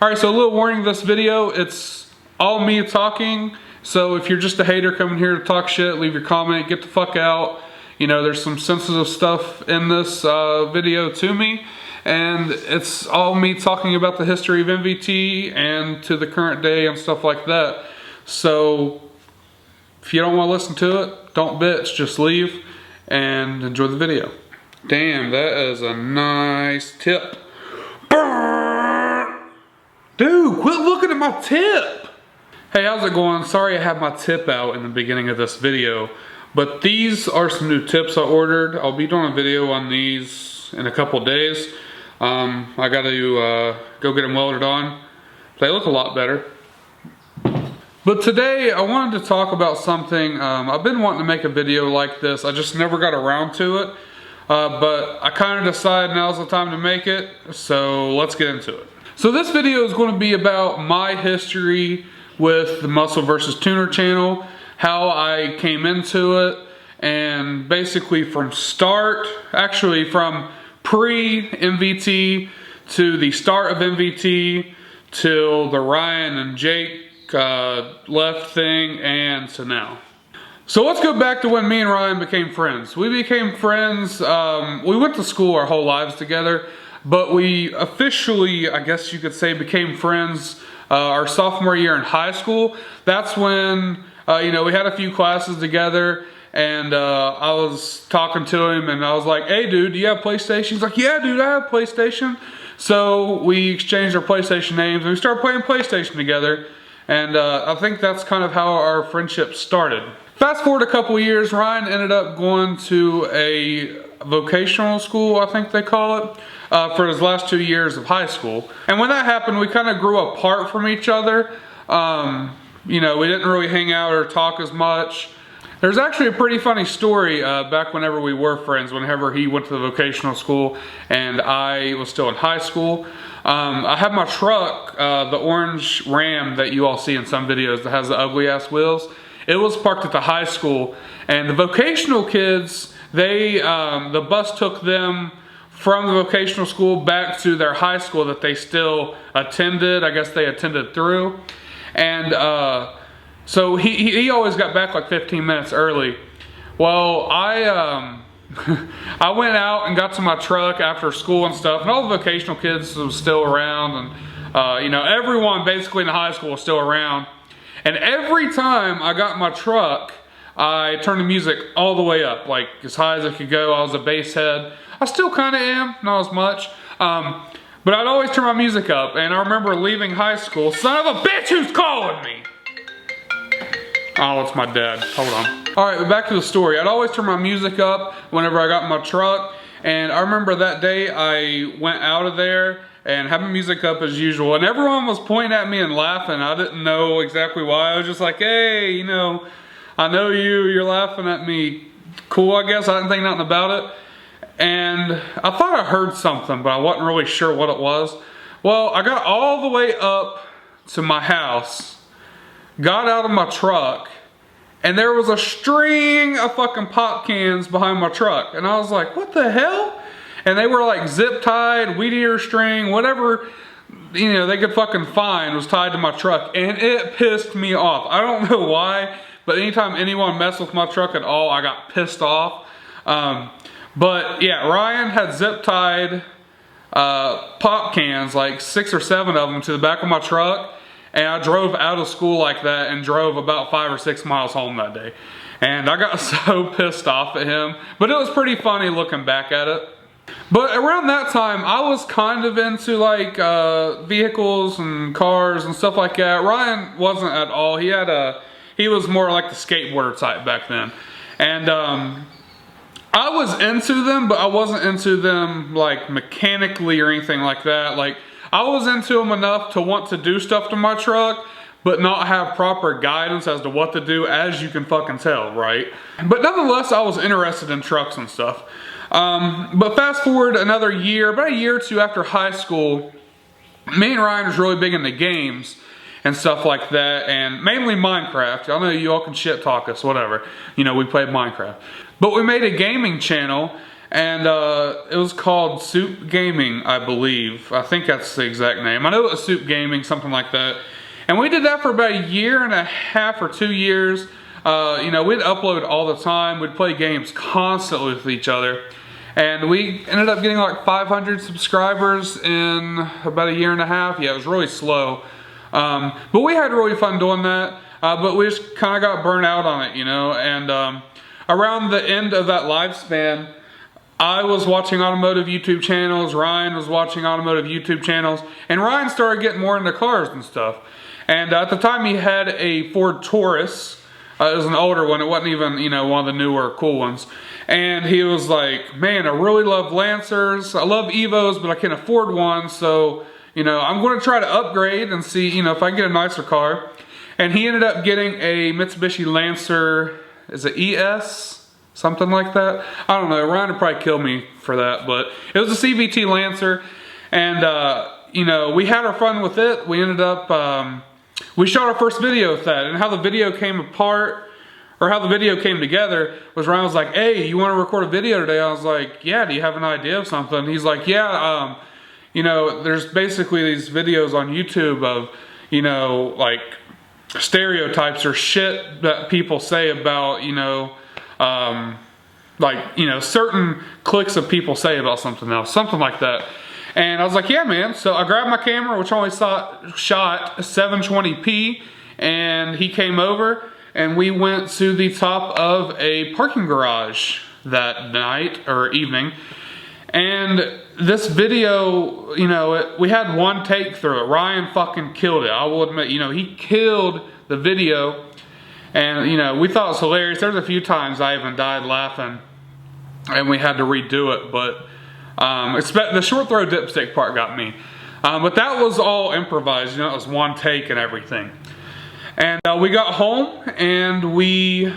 Alright, so a little warning, this video, it's all me talking. So if you're just a hater coming here to talk shit, leave your comment, get the fuck out. You know, there's some sensitive stuff in this video to me. And it's all me talking about the history of MVT and to the current day and stuff like that. So if you don't want to listen to it, don't bitch, just leave and enjoy the video. Damn, that is a nice tip. Dude, quit looking at my tip. Hey, how's it going? Sorry I had my tip out in the beginning of this video, but these are some new tips I ordered. I'll be doing a video on these in a couple days. I got to go get them welded on. They look a lot better. But today I wanted to talk about something. I've been wanting to make a video like this. I just never got around to it. But I kind of decided now's the time to make it. So let's get into it. So this video is going to be about my history with the Muscle vs. Tuner channel, how I came into it, and basically from start, actually from pre-MVT to the start of MVT till the Ryan and Jake left thing and to now. So let's go back to when me and Ryan became friends. We became friends, we went to school our whole lives together, but we officially, I guess you could say, became friends our sophomore year in high school. That's when, you know, we had a few classes together, and I was talking to him, and I was like, hey dude, do you have PlayStation? He's like, yeah dude, I have PlayStation. So we exchanged our PlayStation names, and we started playing PlayStation together, and I think that's kind of how our friendship started. Fast forward a couple years, Ryan ended up going to a vocational school, I think they call it, for his last 2 years of high school. And when that happened, we kind of grew apart from each other. You know, we didn't really hang out or talk as much. There's actually a pretty funny story back whenever we were friends, whenever he went to the vocational school and I was still in high school. I had my truck, the orange Ram that you all see in some videos that has the ugly ass wheels. It was parked at the high school, and the vocational kids, they, the bus took them from the vocational school back to their high school that they still attended. I guess they attended through. And so he always got back like 15 minutes early. Well, I went out and got to my truck after school and stuff, and all the vocational kids was still around, and you know, everyone basically in the high school was still around. And every time I got in my truck, I turned the music all the way up, like as high as I could go. I was a bass head. I still kind of am, not as much. But I'd always turn my music up. And I remember leaving high school. Son of a bitch, who's calling me? Oh, it's my dad. Hold on. All right, but back to the story. I'd always turn my music up whenever I got in my truck. And I remember that day I went out of there and had my music up as usual. And everyone was pointing at me and laughing. I didn't know exactly why. I was just like, hey, you know, I know you're laughing at me. Cool, I guess. I didn't think nothing about it. And I thought I heard something, but I wasn't really sure what it was. Well, I got all the way up to my house, got out of my truck, and there was a string of fucking pop cans behind my truck. And I was like, what the hell? And they were like zip tied, weed eater string, whatever, you know, they could fucking find was tied to my truck. And it pissed me off. I don't know why, but anytime anyone messed with my truck at all, I got pissed off. But yeah, Ryan had zip tied pop cans, like 6 or 7 of them, to the back of my truck. And I drove out of school like that and drove about 5 or 6 miles home that day. And I got so pissed off at him. But it was pretty funny looking back at it. But around that time, I was kind of into like vehicles and cars and stuff like that. Ryan wasn't at all. He was more like the skateboarder type back then. And I was into them, but I wasn't into them like mechanically or anything like that. Like, I was into them enough to want to do stuff to my truck, but not have proper guidance as to what to do, as you can fucking tell, right? But nonetheless, I was interested in trucks and stuff. But fast forward another year, about a year or two after high school, me and Ryan was really big into games and stuff like that, and mainly Minecraft. I know you all can shit talk us, whatever. You know, we played Minecraft. But we made a gaming channel, And it was called Soup Gaming, I believe. I think that's the exact name. I know it was Soup Gaming, something like that. And we did that for about 1.5 years or 2 years. You know, we'd upload all the time. We'd play games constantly with each other. And we ended up getting like 500 subscribers in about 1.5 years. Yeah, it was really slow. But we had really fun doing that. But we just kind of got burnt out on it, you know. And around the end of that lifespan, I was watching automotive YouTube channels, Ryan was watching automotive YouTube channels, and Ryan started getting more into cars and stuff. And at the time he had a Ford Taurus. It was an older one, it wasn't even, you know, one of the newer cool ones. And he was like, man, I really love Lancers, I love Evos, but I can't afford one, so, you know, I'm going to try to upgrade and see, you know, if I can get a nicer car. And he ended up getting a Mitsubishi Lancer, is it ES? Something like that. I don't know, Ryan would probably kill me for that, but it was a CVT Lancer. And, you know, we had our fun with it. We ended up, we shot our first video with that. And how the video came apart, or how the video came together, was Ryan was like, hey, you want to record a video today? I was like, yeah, do you have an idea of something? He's like, yeah, you know, there's basically these videos on YouTube of, you know, like stereotypes or shit that people say about, you know, like, you know, certain cliques of people say about something else, something like that. And I was like, yeah, man. So I grabbed my camera, which only shot 720p, and he came over and we went to the top of a parking garage that night or evening. And this video, you know, we had one take through it. Ryan fucking killed it. I will admit, you know, he killed the video. And, you know, we thought it was hilarious. There was a few times I even died laughing. And we had to redo it. But the short throw dipstick part got me. But that was all improvised. You know, it was one take and everything. And we got home and we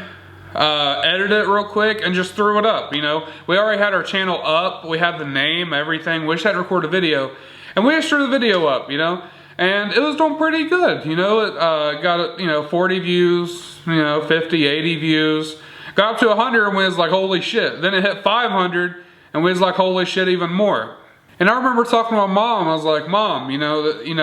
edited it real quick and just threw it up. You know, we already had our channel up. We had the name, everything. We just had to record a video. And we just threw the video up, you know. And it was doing pretty good, you know. It got, you know, 40 views, you know, 50, 80 views. Got up to 100 and we was like, holy shit. Then it hit 500 and we was like, holy shit, even more. And I remember talking to my mom. I was like, Mom, you know,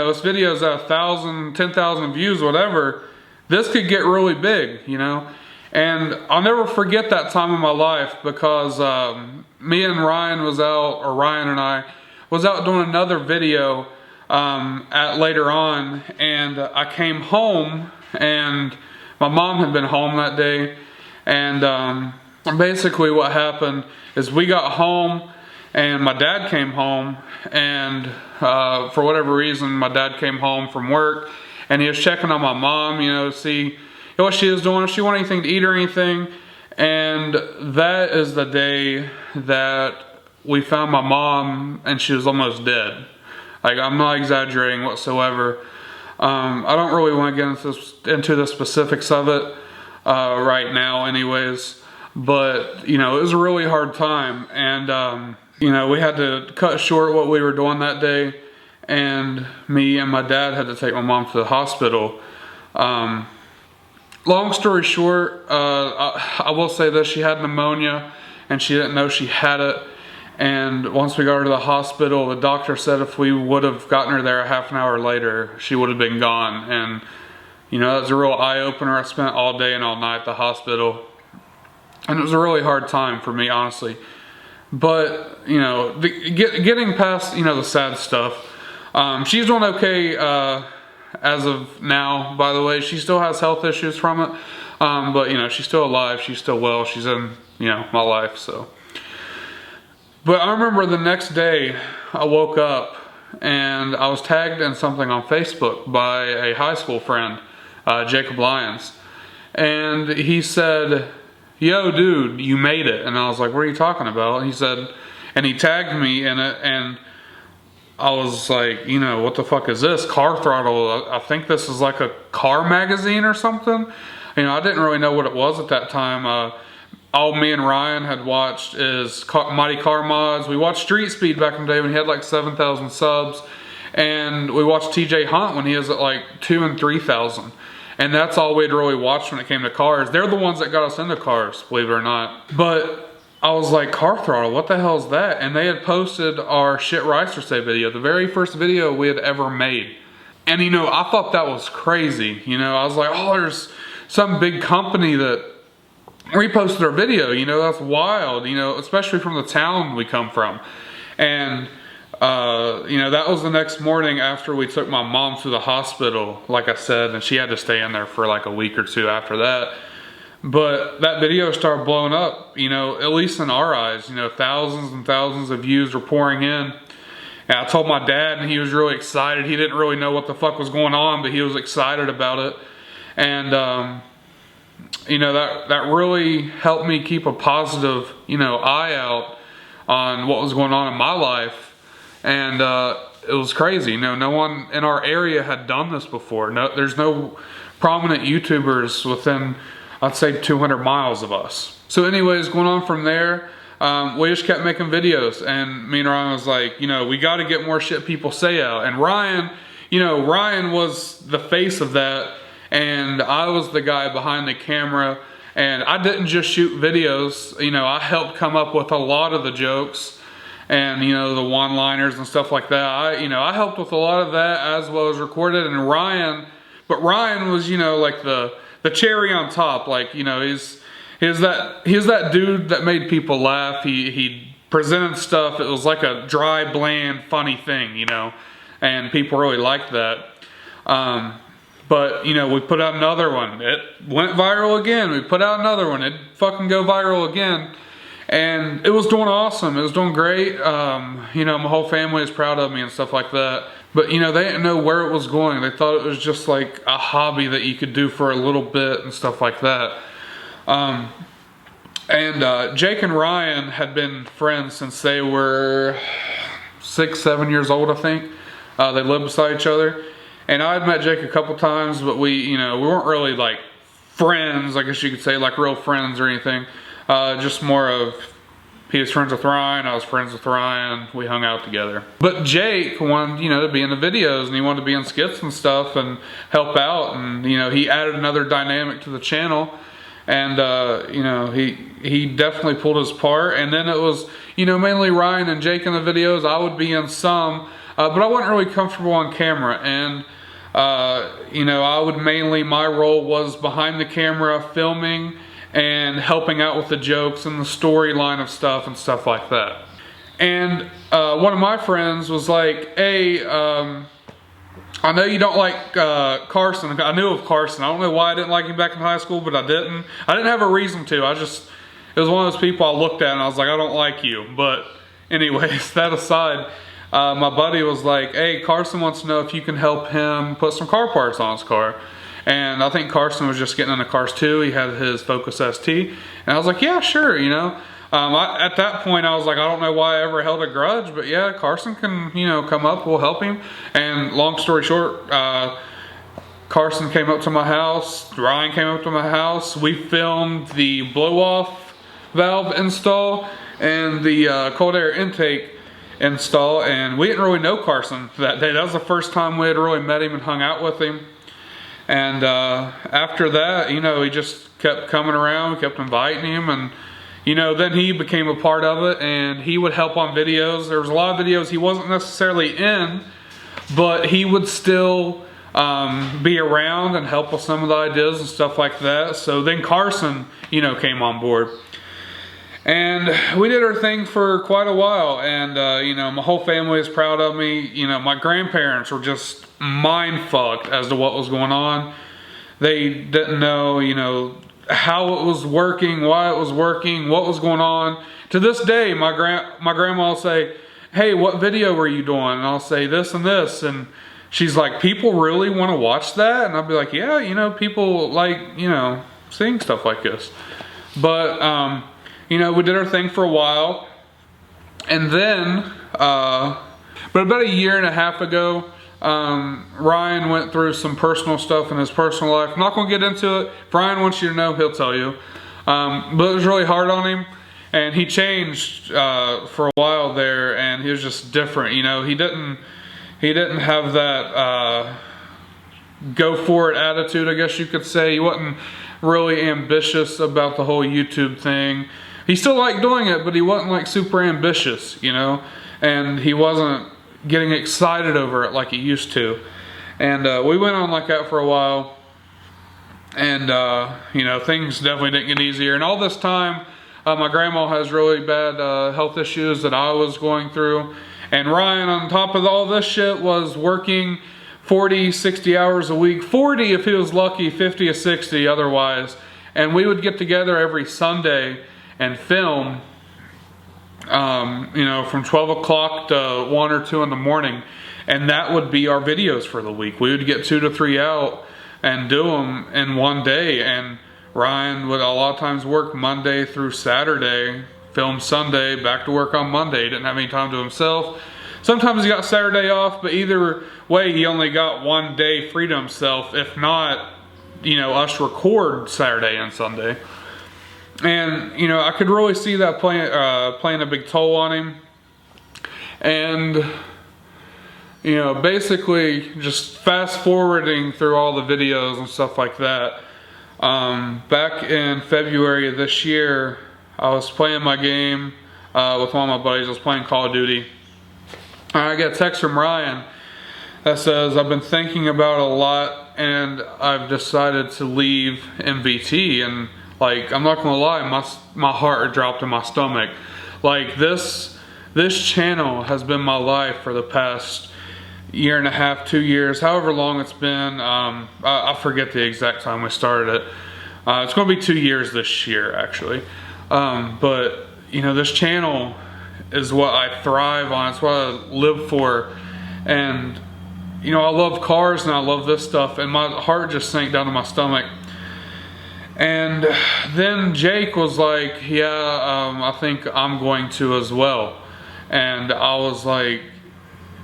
this video's at 1,000, 10,000 views, whatever. This could get really big, you know. And I'll never forget that time in my life because me and Ryan was out, or Ryan and I was out doing another video later on, and I came home and my mom had been home that day. And basically what happened is we got home and my dad came home, and for whatever reason my dad came home from work and he was checking on my mom, you know, to see what she was doing, if she wanted anything to eat or anything. And that is the day that we found my mom and she was almost dead. Like, I'm not exaggerating whatsoever. I don't really want to get into the specifics of it right now anyways. But, you know, it was a really hard time. And, you know, we had to cut short what we were doing that day. And me and my dad had to take my mom to the hospital. Long story short, I will say this, she had pneumonia and she didn't know she had it. And once we got her to the hospital, the doctor said if we would have gotten her there a half an hour later, she would have been gone. And, you know, that was a real eye-opener. I spent all day and all night at the hospital. And it was a really hard time for me, honestly. But, you know, getting past, you know, the sad stuff. She's doing okay as of now, by the way. She still has health issues from it. But, you know, she's still alive. She's still well. She's in, you know, my life, so. But I remember the next day I woke up and I was tagged in something on Facebook by a high school friend, Jacob Lyons. And he said, yo dude, you made it. And I was like, what are you talking about? And he said, and he tagged me in it, and I was like, you know, what the fuck is this? Car Throttle, I think this is like a car magazine or something. You know, I didn't really know what it was at that time. All me and Ryan had watched is Mighty Car Mods. We watched Street Speed back in the day when he had like 7,000 subs. And we watched TJ Hunt when he was at like 2,000 and 3,000. And that's all we'd really watched when it came to cars. They're the ones that got us into cars, believe it or not. But I was like, car throttle, what the hell is that? And they had posted our shit Ricer Say video, the very first video we had ever made. And you know, I thought that was crazy. You know, I was like, oh, there's some big company that reposted our video. You know, that's wild, you know, especially from the town we come from. And you know, that was the next morning after we took my mom to the hospital, like I said, and she had to stay in there for like a week or two after that. But that video started blowing up, you know, at least in our eyes. You know, thousands and thousands of views were pouring in. And I told my dad, and he was really excited. He didn't really know what the fuck was going on, but he was excited about it. And you know, that really helped me keep a positive, you know, eye out on what was going on in my life. And it was crazy. You know, no one in our area had done this before. No, there's no prominent YouTubers within, I'd say, 200 miles of us. So anyways, going on from there, we just kept making videos, and me and Ryan was like, you know, we got to get more shit people say out. And Ryan, you know, Ryan was the face of that, and I was the guy behind the camera. And I didn't just shoot videos, you know, I helped come up with a lot of the jokes and, you know, the one-liners and stuff like that. I helped with a lot of that, as well as recorded. And Ryan was, you know, like the cherry on top. Like, you know, he's that dude that made people laugh. He presented stuff. It was like a dry, bland, funny thing, you know, and people really liked that. But, you know, we put out another one. It went viral again. We put out another one. It'd fucking go viral again. And it was doing awesome. It was doing great. You know, my whole family is proud of me and stuff like that. But, you know, they didn't know where it was going. They thought it was just like a hobby that you could do for a little bit and stuff like that. Jake and Ryan had been friends since they were 6, 7 years old, I think. They lived beside each other. And I had met Jake a couple times, but we weren't really like friends, I guess you could say, like real friends or anything. Just more of, he was friends with Ryan, I was friends with Ryan, we hung out together. But Jake wanted, you know, to be in the videos, and he wanted to be in skits and stuff and help out. And, you know, he added another dynamic to the channel. And, you know, he definitely pulled his part. And then it was, you know, mainly Ryan and Jake in the videos. I would be in some, but I wasn't really comfortable on camera. And, you know, my role was behind the camera, filming and helping out with the jokes and the storyline of stuff and stuff like that. And one of my friends was like, hey, I know you don't like Carson. I knew of Carson. I don't know why I didn't like him back in high school, but I didn't. I didn't have a reason to. It was one of those people I looked at and I was like, I don't like you. But anyways, that aside, my buddy was like, hey, Carson wants to know if you can help him put some car parts on his car. And I think Carson was just getting into cars too. He had his Focus ST. And I was like, yeah, sure, you know. At that point, I was like, I don't know why I ever held a grudge, but yeah, Carson can, you know, come up, we'll help him. And long story short, Carson came up to my house, Ryan came up to my house, we filmed the blow-off valve install and the cold air intake install, and we didn't really know Carson that day. That was the first time we had really met him and hung out with him. And after that, you know, he just kept coming around, we kept inviting him, and you know, then he became a part of it, and he would help on videos. There was a lot of videos he wasn't necessarily in, but he would still be around and help with some of the ideas and stuff like that. So then Carson, you know, came on board. And we did our thing for quite a while, and you know, my whole family is proud of me. You know, my grandparents were just mind-fucked as to what was going on. They didn't know, you know, how it was working, why it was working, what was going on. To this day, my grandma will say, hey, what video were you doing? And I'll say this and this, and she's like, people really want to watch that? And I'll be like, yeah, you know, people like, you know, seeing stuff like this. But you know, we did our thing for a while, and then but about a year and a half ago, Ryan went through some personal stuff in his personal life. I'm not going to get into it. If Ryan wants you to know, he'll tell you. But it was really hard on him, and he changed for a while there, and he was just different. You know, he didn't have that go for it attitude, I guess you could say. He wasn't really ambitious about the whole YouTube thing. he still liked doing it, but he wasn't like super ambitious, you know, and he wasn't getting excited over it like he used to. And we went on like that for a while, and you know, things definitely didn't get easier. And all this time, my grandma has really bad health issues that I was going through. And Ryan, on top of all this shit, was working 40, 60 hours a week. 40 if he was lucky, 50 or 60 otherwise. And we would get together every Sunday and film, you know, from 12 o'clock to 1 or 2 in the morning. And that would be our videos for the week. We would get 2 to 3 out and do them in one day. And Ryan would a lot of times work Monday through Saturday, film Sunday, back to work on Monday. He didn't have any time to himself. Sometimes he got Saturday off, but either way, he only got one day free to himself. If not, you know, us record Saturday and Sunday. And, you know, I could really see that playing a big toll on him. And, you know, basically just fast forwarding through all the videos and stuff like that. Back in February of this year, I was playing my game with one of my buddies. I was playing Call of Duty. And I get a text from Ryan that says, I've been thinking about it a lot and I've decided to leave MVT. And like, I'm not gonna lie, my heart dropped in my stomach. Like this channel has been my life for the past year and a half, 2 years, however long it's been. I forget the exact time we started it. It's gonna be 2 years this year, actually. But you know, this channel is what I thrive on. It's what I live for. And you know, I love cars and I love this stuff, and my heart just sank down to my stomach. And then Jake was like, yeah, I think I'm going to as well. And I was like,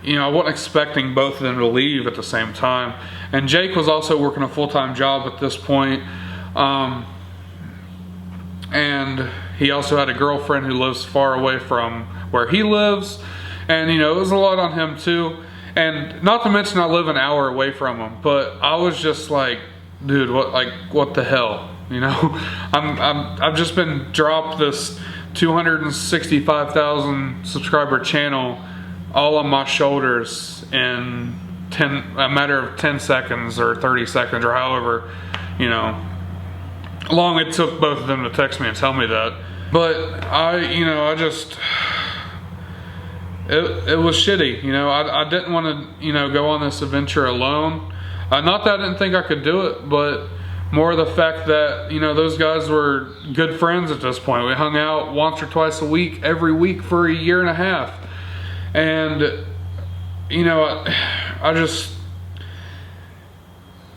you know, I wasn't expecting both of them to leave at the same time. And Jake was also working a full-time job at this point. And he also had a girlfriend who lives far away from where he lives. And, you know, it was a lot on him too. And not to mention I live an hour away from him. But I was just like, dude, what the hell? You know, I've just been dropped this 265,000 subscriber channel all on my shoulders in a matter of 10 seconds or 30 seconds or however, you know, long it took both of them to text me and tell me that. But it was shitty, you know. I didn't want to, you know, go on this adventure alone. Not that I didn't think I could do it, but more the fact that, you know, those guys were good friends at this point. We hung out once or twice a week, every week for a year and a half. And, you know, I just,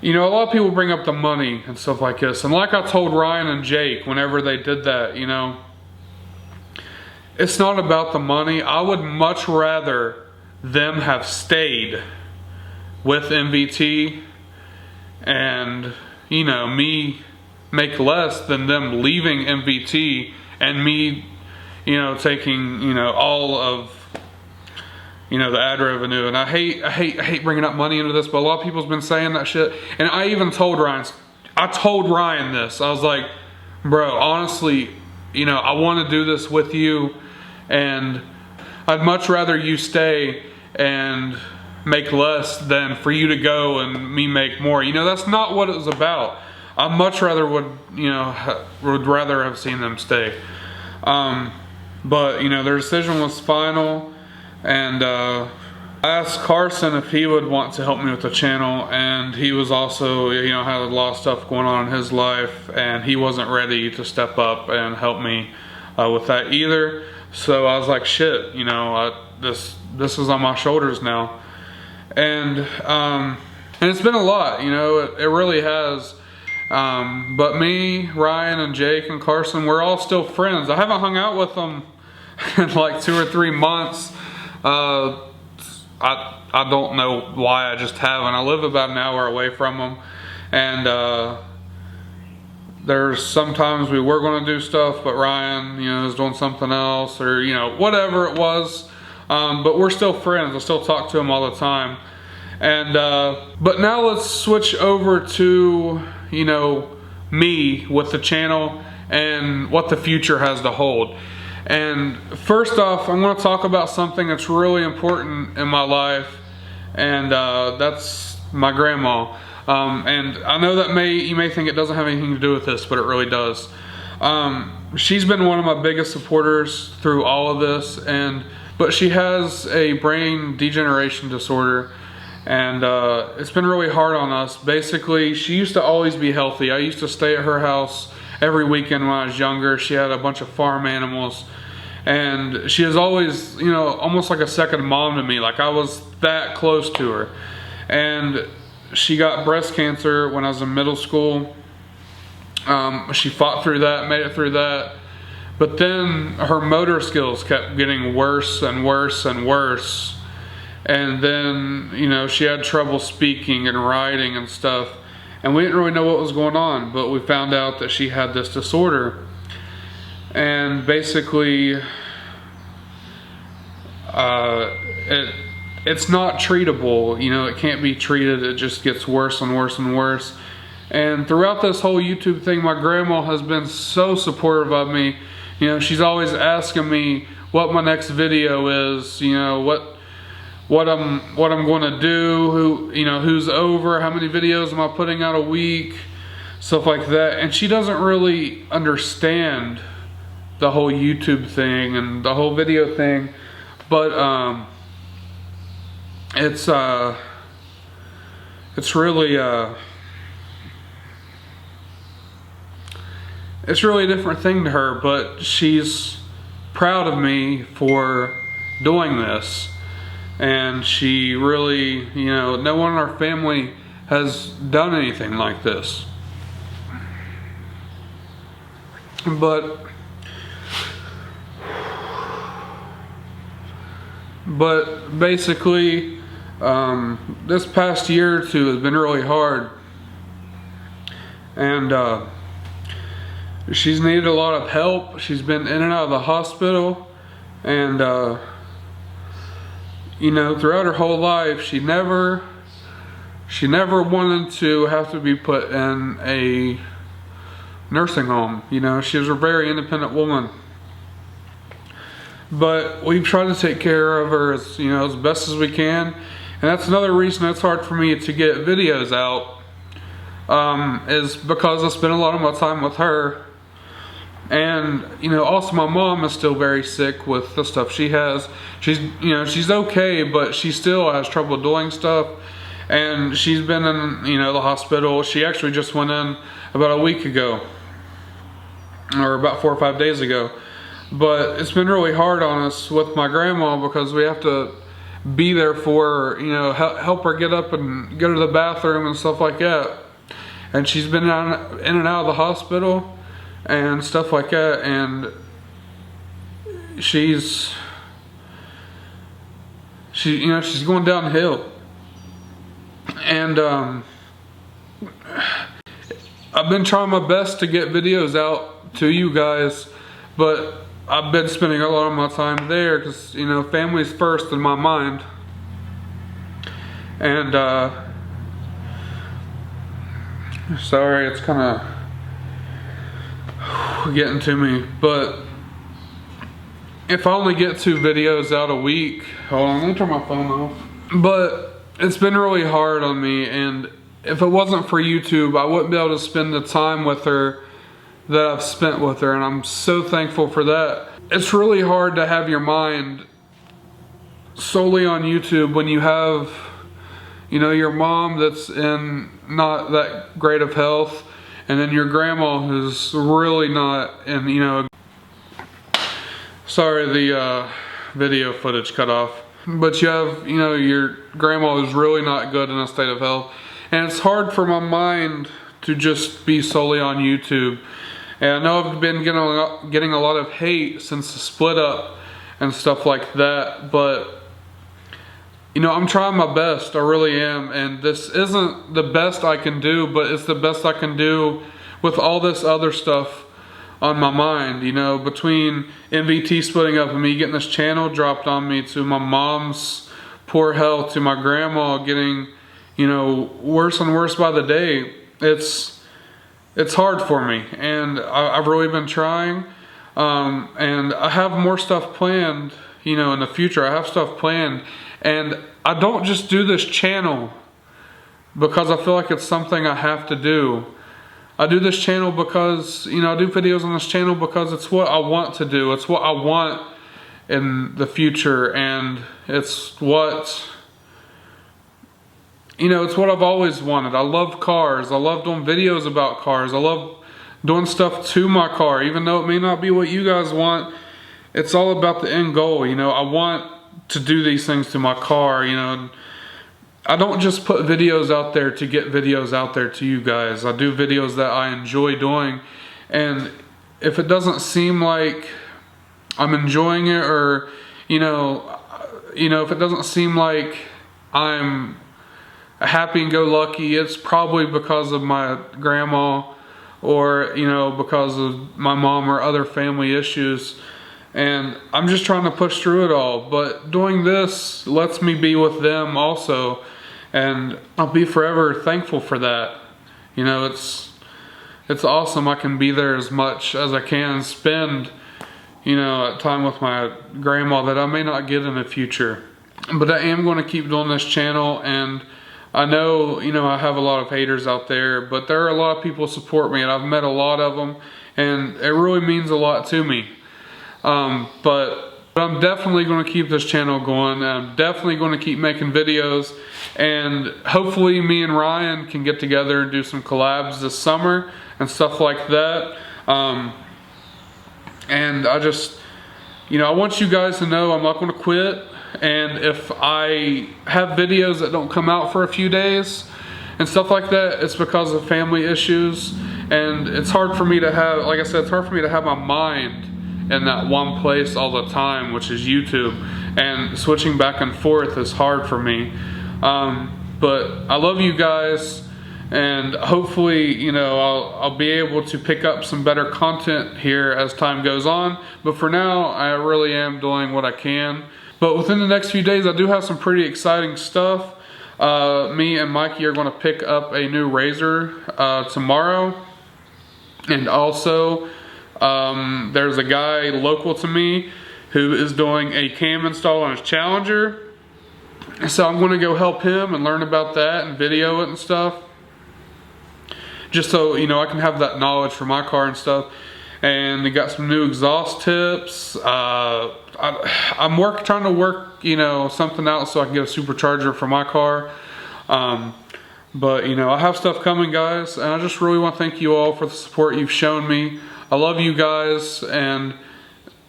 you know, a lot of people bring up the money and stuff like this. And like I told Ryan and Jake whenever they did that, you know, it's not about the money. I would much rather them have stayed with MVT and, you know, me make less than them leaving MVT and me, you know, taking, you know, all of, you know, the ad revenue. And I hate bringing up money into this, but a lot of people's been saying that shit. And I even told Ryan this. I was like, bro, honestly, you know, I want to do this with you, and I'd much rather you stay and make less than for you to go and me make more. You know, that's not what it was about. I much rather would rather have seen them stay. But, you know, their decision was final. And I asked Carson if he would want to help me with the channel, and he was also, you know, had a lot of stuff going on in his life, and he wasn't ready to step up and help me with that either. So I was like, shit, you know, this is on my shoulders now. And it's been a lot, you know, it really has. But me, Ryan, and Jake, and Carson, we're all still friends. I haven't hung out with them in like 2 or 3 months. I don't know why, I just haven't. I live about an hour away from them, and there's sometimes we were going to do stuff, but Ryan, you know, is doing something else, or, you know, whatever it was. But we're still friends. I still talk to him all the time. And but now let's switch over to, you know, me with the channel and what the future has to hold. And first off, I'm going to talk about something that's really important in my life, and that's my grandma. And I know that you may think it doesn't have anything to do with this, but it really does. She's been one of my biggest supporters through all of this, but she has a brain degeneration disorder, and it's been really hard on us. Basically, she used to always be healthy. I used to stay at her house every weekend when I was younger. She had a bunch of farm animals, and she was always, you know, almost like a second mom to me. Like, I was that close to her. And she got breast cancer when I was in middle school. She fought through that, made it through that. But then her motor skills kept getting worse and worse and worse. And then, you know, she had trouble speaking and writing and stuff. And we didn't really know what was going on, but we found out that she had this disorder. And basically, it's not treatable. You know, it can't be treated. It just gets worse and worse and worse. And throughout this whole YouTube thing, my grandma has been so supportive of me. You know, she's always asking me what my next video is, you know, what I'm going to do, who's over, how many videos am I putting out a week, stuff like that. And she doesn't really understand the whole YouTube thing and the whole video thing, but it's really a different thing to her. But she's proud of me for doing this, and she really, you know, no one in our family has done anything like this. But basically, this past year or two has been really hard, and she's needed a lot of help. She's been in and out of the hospital, and you know, throughout her whole life, she never wanted to have to be put in a nursing home. You know, she was a very independent woman. But we've tried to take care of her as, you know, as best as we can. And that's another reason it's hard for me to get videos out, is because I spend a lot of my time with her. And, you know, also my mom is still very sick with the stuff she has. She's okay, but she still has trouble doing stuff. And she's been in, you know, the hospital. She actually just went in about a week ago, or about 4 or 5 days ago. But it's been really hard on us with my grandma, because we have to be there for her, you know, help her get up and go to the bathroom and stuff like that. And she's been in and out of the hospital and stuff like that, and she's going downhill. And I've been trying my best to get videos out to you guys, but I've been spending a lot of my time there because, you know, family's first in my mind. And sorry, it's kind of getting to me, but if I only get 2 videos out a week, hold on, let me turn my phone off. But it's been really hard on me, and if it wasn't for YouTube, I wouldn't be able to spend the time with her that I've spent with her, and I'm so thankful for that. It's really hard to have your mind solely on YouTube when you have, you know, your mom that's in not that great of health, and then your grandma who's really not in, you know, sorry, the video footage cut off. But you have, you know, your grandma who's really not good in a state of health. And it's hard for my mind to just be solely on YouTube. And I know I've been getting a lot of hate since the split up and stuff like that. But, you know, I'm trying my best. I really am. And this isn't the best I can do, but it's the best I can do with all this other stuff on my mind, you know, between MVT splitting up and me getting this channel dropped on me, to my mom's poor health, to my grandma getting, you know, worse and worse by the day. it's hard for me, and I've really been trying. And I have more stuff planned, you know, in the future. I have stuff planned, and I don't just do this channel because I feel like it's something I have to do. I do this channel because, you know, I do videos on this channel because it's what I want to do. It's what I want in the future, and it's what, you know, it's what I've always wanted. I love cars. I love doing videos about cars. I love doing stuff to my car, even though it may not be what you guys want. It's all about the end goal, you know. I want to do these things to my car, you know. I don't just put videos out there to get videos out there to you guys. I do videos that I enjoy doing, and if it doesn't seem like I'm enjoying it, or you know, if it doesn't seem like I'm happy and go lucky, it's probably because of my grandma, or you know, because of my mom or other family issues. And I'm just trying to push through it all. But doing this lets me be with them also, and I'll be forever thankful for that. You know, it's awesome. I can be there as much as I can, spend, you know, time with my grandma that I may not get in the future. But I am going to keep doing this channel, and I know, you know, I have a lot of haters out there, but there are a lot of people who support me, and I've met a lot of them, and it really means a lot to me. But I'm definitely going to keep this channel going, and I'm definitely going to keep making videos, and hopefully me and Ryan can get together and do some collabs this summer and stuff like that. And I just, you know, I want you guys to know I'm not going to quit. And if I have videos that don't come out for a few days and stuff like that, it's because of family issues. And it's hard for me to have, like I said, it's hard for me to have my mind in that one place all the time, which is YouTube. And switching back and forth is hard for me. But I love you guys. And hopefully, you know, I'll be able to pick up some better content here as time goes on. But for now, I really am doing what I can. But within the next few days, I do have some pretty exciting stuff. Me and Mikey are going to pick up a new Razor tomorrow. And also, there's a guy local to me who is doing a cam install on his Challenger. So I'm going to go help him and learn about that and video it and stuff. Just so, you know, I can have that knowledge for my car and stuff. And they got some new exhaust tips. I'm trying to work, you know, something out so I can get a supercharger for my car. But, you know, I have stuff coming, guys. And I just really want to thank you all for the support you've shown me. I love you guys. And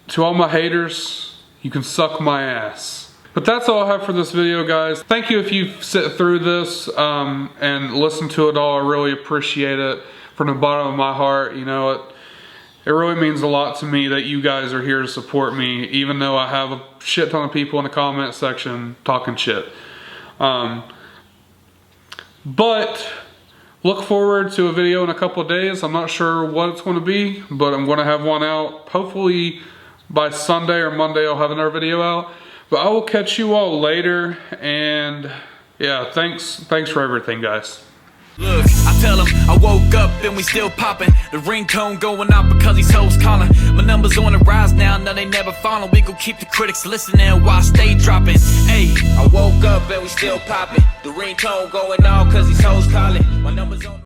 to all my haters, you can suck my ass. But that's all I have for this video, guys. Thank you if you've sit through this and listened to it all. I really appreciate it from the bottom of my heart. You know, it really means a lot to me that you guys are here to support me, even though I have a shit ton of people in the comment section talking shit. But look forward to a video in a couple of days. I'm not sure what it's going to be, but I'm going to have one out. Hopefully by Sunday or Monday I'll have another video out. But I will catch you all later, and yeah, thanks for everything, guys. Look, I tell him I woke up and we still poppin'. The ringtone going out because these hoes calling. My numbers on the rise now, no they never falling. We gon' keep the critics listening while I stay dropping. Hey, I woke up and we still poppin'. The ringtone going out cause these hoes calling. My numbers on